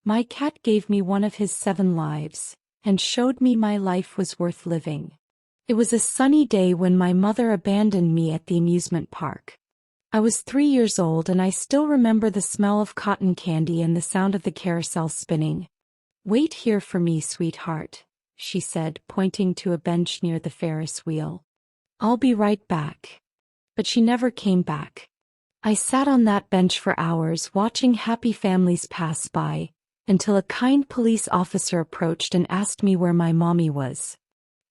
My cat gave me one of his 7 lives, and showed me my life was worth living. It was a sunny day when my mother abandoned me at the amusement park. I was 3 years old and I still remember the smell of cotton candy and the sound of the carousel spinning. "Wait here for me, sweetheart," she said, pointing to a bench near the Ferris wheel. "I'll be right back." But she never came back. I sat on that bench for hours watching happy families pass by, until a kind police officer approached and asked me where my mommy was.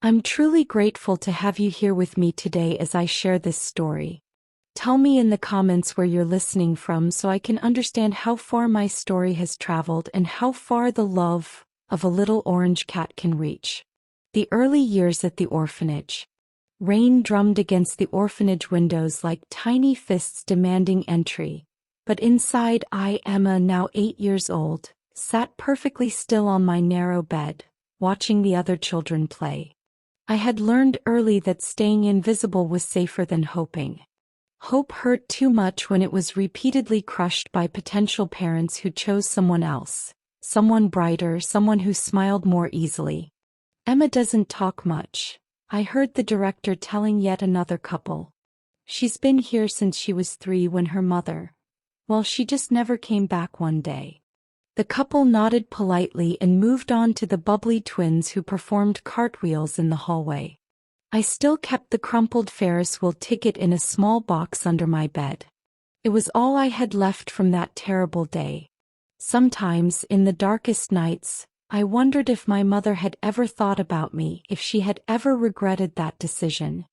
I'm truly grateful to have you here with me today as I share this story. Tell me in the comments where you're listening from so I can understand how far my story has traveled and how far the love of a little orange cat can reach. The early years at the orphanage. Rain drummed against the orphanage windows like tiny fists demanding entry. But inside I, Emma, now 8 years old, sat perfectly still on my narrow bed, watching the other children play. I had learned early that staying invisible was safer than hoping. Hope hurt too much when it was repeatedly crushed by potential parents who chose someone else, someone brighter, someone who smiled more easily. "Emma doesn't talk much," I heard the director telling yet another couple. "She's been here since she was 3 when her mother, well, she just never came back one day." The couple nodded politely and moved on to the bubbly twins who performed cartwheels in the hallway. I still kept the crumpled Ferris wheel ticket in a small box under my bed. It was all I had left from that terrible day. Sometimes, in the darkest nights, I wondered if my mother had ever thought about me, if she had ever regretted that decision.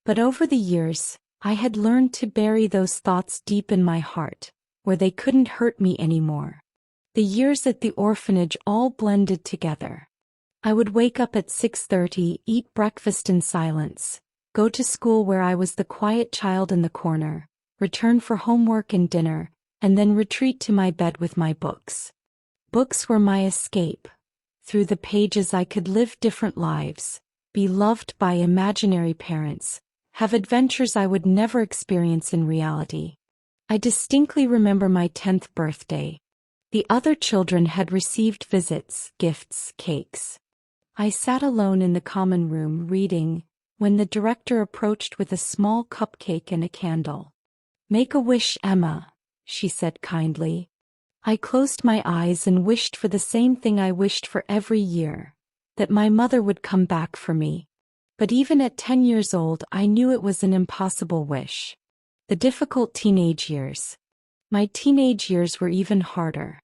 But over the years, I had learned to bury those thoughts deep in my heart, where they couldn't hurt me anymore. The years at the orphanage all blended together. I would wake up at 6:30, eat breakfast in silence, go to school where I was the quiet child in the corner, return for homework and dinner, and then retreat to my bed with my books. Books were my escape. Through the pages I could live different lives, be loved by imaginary parents, have adventures I would never experience in reality. I distinctly remember my 10th birthday. The other children had received visits, gifts, cakes. I sat alone in the common room reading, when the director approached with a small cupcake and a candle. "Make a wish, Emma," she said kindly. I closed my eyes and wished for the same thing I wished for every year, that my mother would come back for me. But even at 10 years old I knew it was an impossible wish. The difficult teenage years. My teenage years were even harder.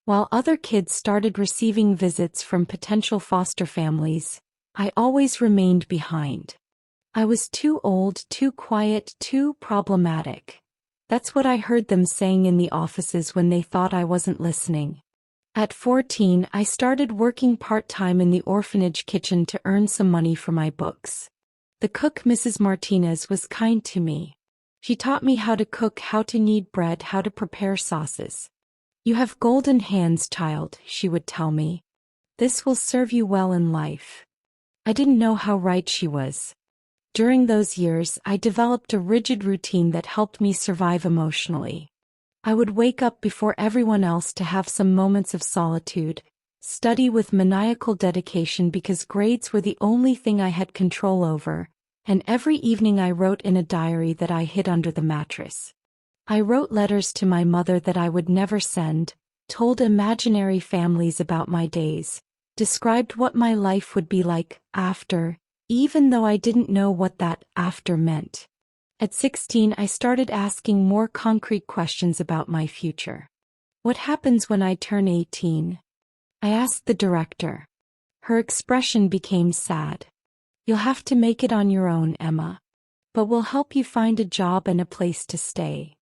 While other kids started receiving visits from potential foster families, I always remained behind. I was too old, too quiet, too problematic. That's what I heard them saying in the offices when they thought I wasn't listening. At 14, I started working part-time in the orphanage kitchen to earn some money for my books. The cook, Mrs. Martinez, was kind to me. She taught me how to cook, how to knead bread, how to prepare sauces. "You have golden hands, child," she would tell me. "This will serve you well in life." I didn't know how right she was. During those years, I developed a rigid routine that helped me survive emotionally. I would wake up before everyone else to have some moments of solitude, study with maniacal dedication because grades were the only thing I had control over, and every evening I wrote in a diary that I hid under the mattress. I wrote letters to my mother that I would never send, told imaginary families about my days, described what my life would be like after, even though I didn't know what that after meant. At 16, I started asking more concrete questions about my future. What happens when I turn 18? I asked the director. Her expression became sad. "You'll have to make it on your own, Emma. But we'll help you find a job and a place to stay."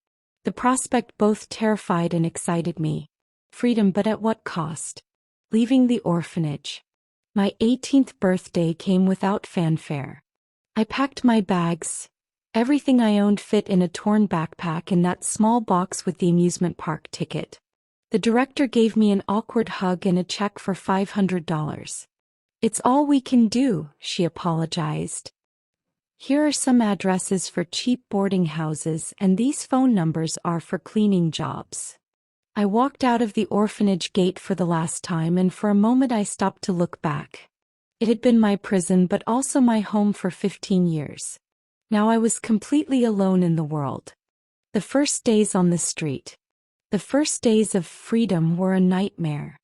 The prospect both terrified and excited me. Freedom, but at what cost? Leaving the orphanage. My 18th birthday came without fanfare. I packed my bags. Everything I owned fit in a torn backpack in that small box with the amusement park ticket. The director gave me an awkward hug and a check for $500. "It's all we can do," she apologized. "Here are some addresses for cheap boarding houses, and these phone numbers are for cleaning jobs." I walked out of the orphanage gate for the last time, and for a moment I stopped to look back. It had been my prison but also my home for 15 years. Now I was completely alone in the world. The first days on the street. The first days of freedom were a nightmare.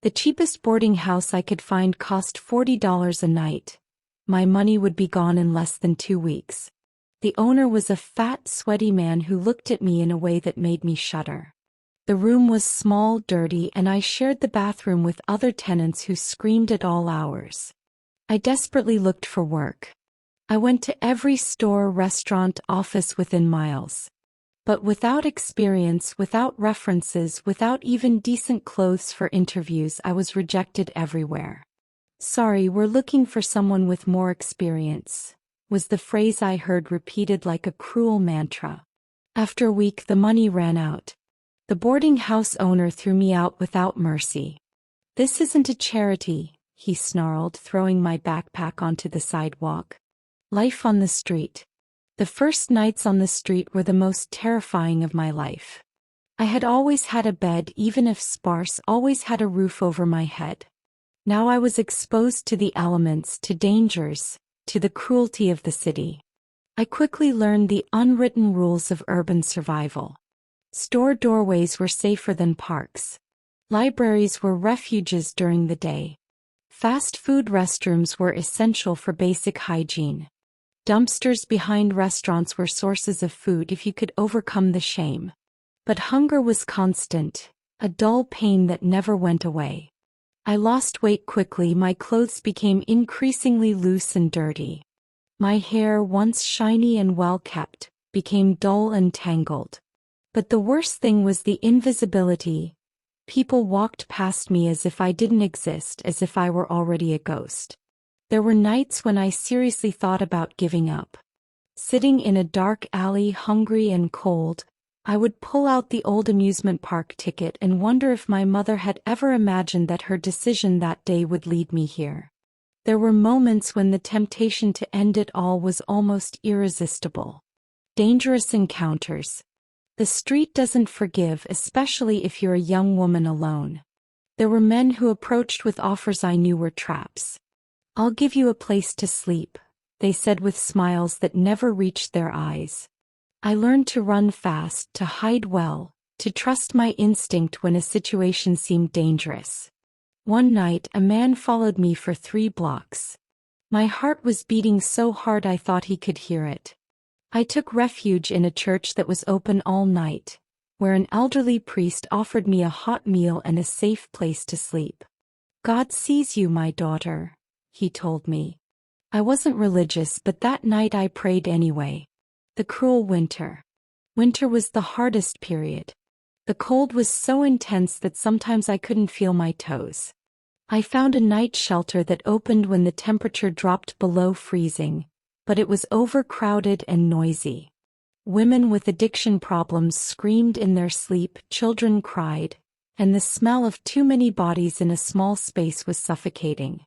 The cheapest boarding house I could find cost $40 a night. My money would be gone in less than 2 weeks. The owner was a fat, sweaty man who looked at me in a way that made me shudder. The room was small, dirty, and I shared the bathroom with other tenants who screamed at all hours. I desperately looked for work. I went to every store, restaurant, office within miles. But without experience, without references, without even decent clothes for interviews, I was rejected everywhere. "Sorry, we're looking for someone with more experience," was the phrase I heard repeated like a cruel mantra. After a week, the money ran out. The boarding house owner threw me out without mercy. "This isn't a charity," he snarled, throwing my backpack onto the sidewalk. Life on the street. The first nights on the street were the most terrifying of my life. I had always had a bed, even if sparse, always had a roof over my head. Now I was exposed to the elements, to dangers, to the cruelty of the city. I quickly learned the unwritten rules of urban survival. Store doorways were safer than parks. Libraries were refuges during the day. Fast food restrooms were essential for basic hygiene. Dumpsters behind restaurants were sources of food if you could overcome the shame. But hunger was constant, a dull pain that never went away. I lost weight quickly, my clothes became increasingly loose and dirty. My hair, once shiny and well-kept, became dull and tangled. But the worst thing was the invisibility. People walked past me as if I didn't exist, as if I were already a ghost. There were nights when I seriously thought about giving up. Sitting in a dark alley, hungry and cold, I would pull out the old amusement park ticket and wonder if my mother had ever imagined that her decision that day would lead me here. There were moments when the temptation to end it all was almost irresistible. Dangerous encounters. The street doesn't forgive, especially if you're a young woman alone. There were men who approached with offers I knew were traps. "I'll give you a place to sleep," they said with smiles that never reached their eyes. I learned to run fast, to hide well, to trust my instinct when a situation seemed dangerous. One night, a man followed me for 3 blocks. My heart was beating so hard I thought he could hear it. I took refuge in a church that was open all night, where an elderly priest offered me a hot meal and a safe place to sleep. "God sees you, my daughter," he told me. I wasn't religious, but that night I prayed anyway. The cruel winter. Winter was the hardest period. The cold was so intense that sometimes I couldn't feel my toes. I found a night shelter that opened when the temperature dropped below freezing, but it was overcrowded and noisy. Women with addiction problems screamed in their sleep, children cried, and the smell of too many bodies in a small space was suffocating.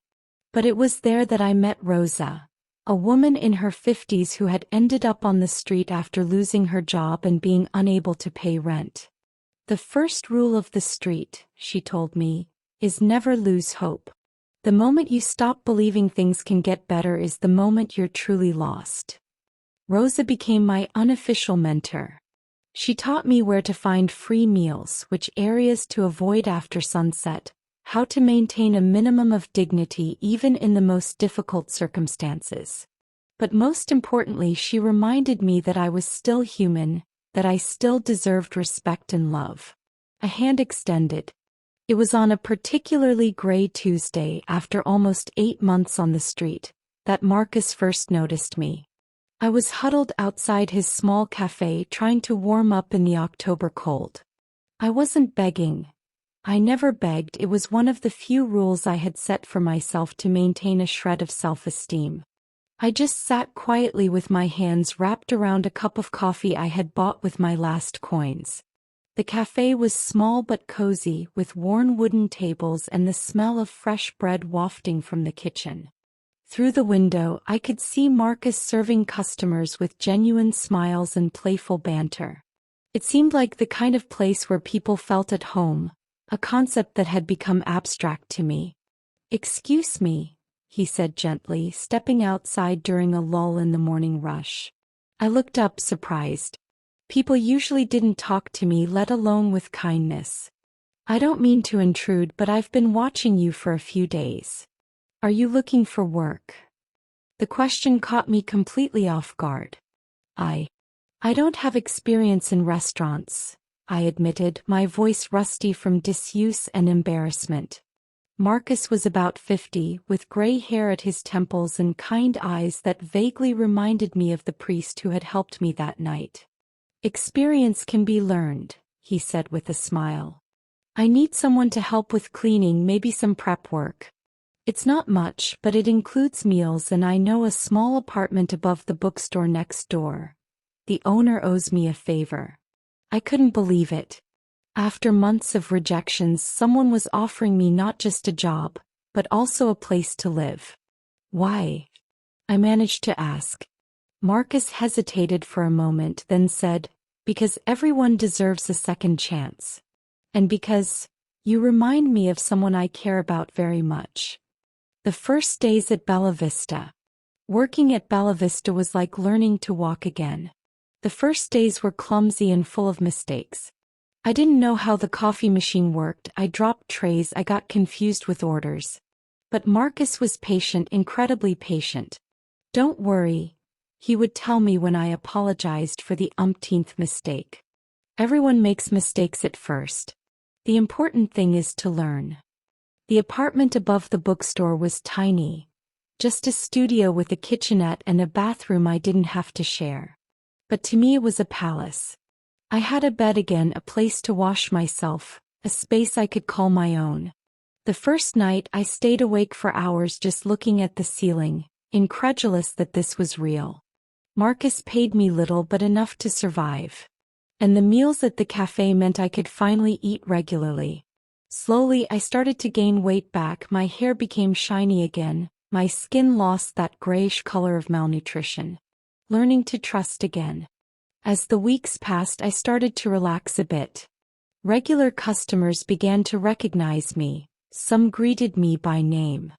But it was there that I met Rosa, a woman in her 50s who had ended up on the street after losing her job and being unable to pay rent. "The first rule of the street," she told me, "is never lose hope. The moment you stop believing things can get better is the moment you're truly lost." Rosa became my unofficial mentor. She taught me where to find free meals, which areas to avoid after sunset, how to maintain a minimum of dignity even in the most difficult circumstances. But most importantly, she reminded me that I was still human, that I still deserved respect and love. A hand extended. It was on a particularly gray Tuesday, after almost 8 months on the street, that Marcus first noticed me. I was huddled outside his small cafe trying to warm up in the October cold. I wasn't begging. I never begged. It was one of the few rules I had set for myself to maintain a shred of self-esteem. I just sat quietly with my hands wrapped around a cup of coffee I had bought with my last coins. The cafe was small but cozy, with worn wooden tables and the smell of fresh bread wafting from the kitchen. Through the window, I could see Marcus serving customers with genuine smiles and playful banter. It seemed like the kind of place where people felt at home, a concept that had become abstract to me. "Excuse me," he said gently, stepping outside during a lull in the morning rush. I looked up, surprised. People usually didn't talk to me, let alone with kindness. "I don't mean to intrude, but I've been watching you for a few days. Are you looking for work?" The question caught me completely off guard. I don't have experience in restaurants," I admitted, my voice rusty from disuse and embarrassment. Marcus was about 50, with gray hair at his temples and kind eyes that vaguely reminded me of the priest who had helped me that night. "Experience can be learned," he said with a smile. "I need someone to help with cleaning, maybe some prep work. It's not much, but it includes meals, and I know a small apartment above the bookstore next door. The owner owes me a favor." I couldn't believe it. After months of rejections, someone was offering me not just a job, but also a place to live. "Why?" I managed to ask. Marcus hesitated for a moment, then said, "Because everyone deserves a second chance. And because you remind me of someone I care about very much." The first days at Bella Vista. Working at Bella Vista was like learning to walk again. The first days were clumsy and full of mistakes. I didn't know how the coffee machine worked, I dropped trays, I got confused with orders. But Marcus was patient, incredibly patient. "Don't worry," he would tell me when I apologized for the umpteenth mistake. "Everyone makes mistakes at first. The important thing is to learn." The apartment above the bookstore was tiny. Just a studio with a kitchenette and a bathroom I didn't have to share. But to me it was a palace. I had a bed again, a place to wash myself, a space I could call my own. The first night I stayed awake for hours just looking at the ceiling, incredulous that this was real. Marcus paid me little but enough to survive. And the meals at the cafe meant I could finally eat regularly. Slowly I started to gain weight back, my hair became shiny again, my skin lost that grayish color of malnutrition. Learning to trust again. As the weeks passed, I started to relax a bit. Regular customers began to recognize me. Some greeted me by name.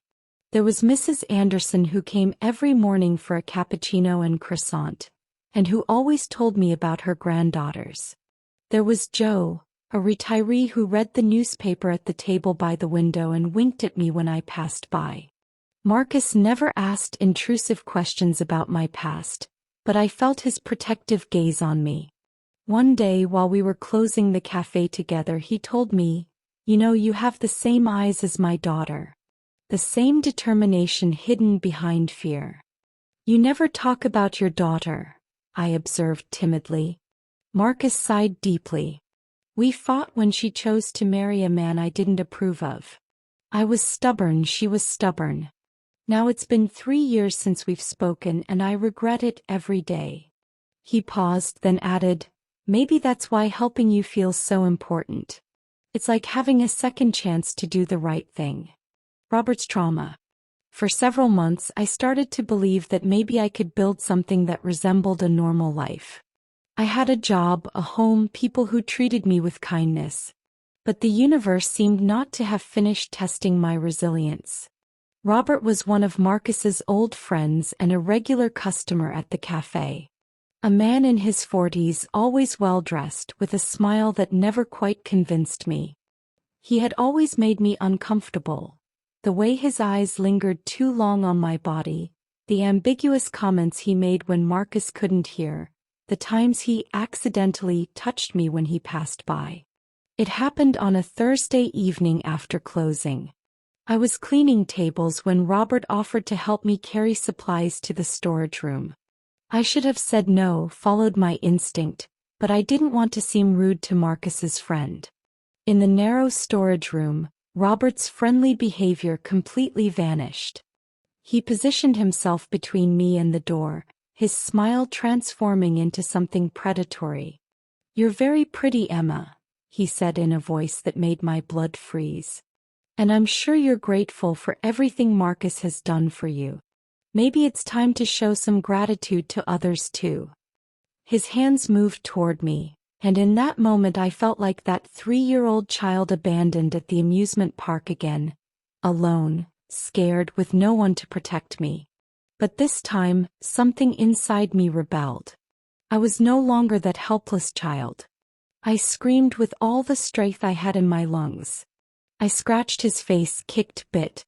There was Mrs. Anderson, who came every morning for a cappuccino and croissant, and who always told me about her granddaughters. There was Joe, a retiree who read the newspaper at the table by the window and winked at me when I passed by. Marcus never asked intrusive questions about my past, but I felt his protective gaze on me. One day while we were closing the cafe together, he told me, "You know, you have the same eyes as my daughter. The same determination hidden behind fear." "You never talk about your daughter," I observed timidly. Marcus sighed deeply. "We fought when she chose to marry a man I didn't approve of. I was stubborn, she was stubborn. Now it's been 3 years since we've spoken, and I regret it every day." He paused, then added, "Maybe that's why helping you feels so important. It's like having a second chance to do the right thing." Robert's trauma. For several months I started to believe that maybe I could build something that resembled a normal life. I had a job, a home, people who treated me with kindness. But the universe seemed not to have finished testing my resilience. Robert was one of Marcus's old friends and a regular customer at the cafe. A man in his 40s, always well-dressed, with a smile that never quite convinced me. He had always made me uncomfortable. The way his eyes lingered too long on my body, the ambiguous comments he made when Marcus couldn't hear, the times he accidentally touched me when he passed by. It happened on a Thursday evening after closing. I was cleaning tables when Robert offered to help me carry supplies to the storage room. I should have said no, followed my instinct, but I didn't want to seem rude to Marcus's friend. In the narrow storage room, Robert's friendly behavior completely vanished. He positioned himself between me and the door, his smile transforming into something predatory. "You're very pretty, Emma," he said in a voice that made my blood freeze. "And I'm sure you're grateful for everything Marcus has done for you. Maybe it's time to show some gratitude to others too." His hands moved toward me, And in that moment I felt like that 3-year-old child abandoned at the amusement park again, alone, scared with no one to protect me. But this time, something inside me rebelled. I was no longer that helpless child. I screamed with all the strength I had in my lungs. I scratched his face, kicked, bit,